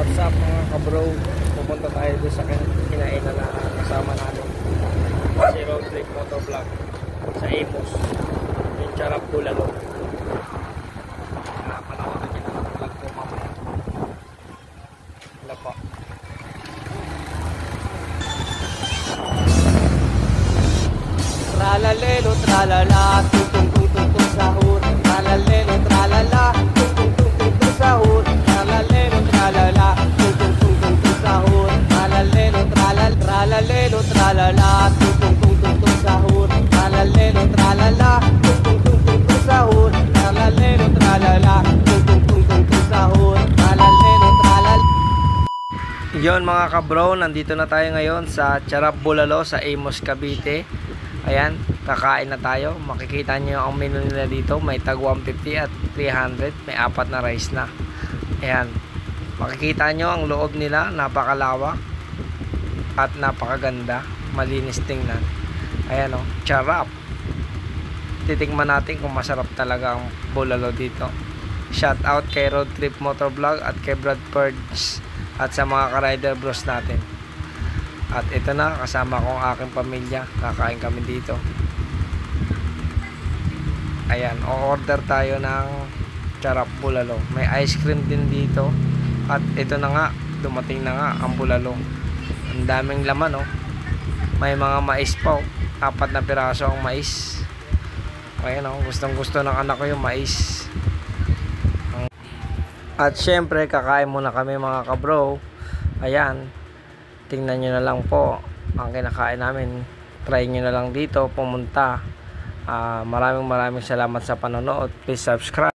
What's up mga kabro? Pupunta tayo doon sa kinainan na kasama natin, si Road Trip Motovlog sa Imus, yung Charap Bulalo. Panawagan niya na vlog ko mamaya. Wala po. Tralalelo tralala, tung tung tung tung sahur. Tralalelo tralala, tung tung tung tung tung sahur. Tralalelo tralala, tung tung tung tung tung sahur. Tralalelo tralala, tralalelo tralala, tung tung tung tung tung sahur. Tralalelo tralala, tung tung tung tung tung sahur. Tralalelo tralala, tung tung tung tung tung sahur. Tralalelo tralala. Yon mga kabro, nandito na tayo ngayon sa Charap Bulalo sa Imus, Cavite. Ayan, kakain na tayo. Makikita nyo ang menu nila dito. May tag 150 at 300. May apat na rice na. Ayan, makikita nyo ang loob nila. Napakalawak at napakaganda. Malinis tingnan. Ayan o, charap. Titikman natin kung masarap talaga ang bulalo dito. Shout out kay Road Trip Motovlog at kay Brad Perds at sa mga ka-rider bros natin. At ito na, kasama ko ang aking pamilya. Kakain kami dito. Ayan, o-order tayo ng Charap Bulalo. May ice cream din dito. At ito na nga, dumating na nga ang bulalo. Ang daming laman, oh. May mga mais pa, oh. 4 na piraso ang mais. Ayan, oh. Gustong gusto ng anak ko yung mais. At syempre, kakain muna kami mga kabro. Ayan. Tingnan nyo na lang po ang kinakain namin. Try nyo na lang dito pumunta. Maraming salamat sa panonood. Please subscribe.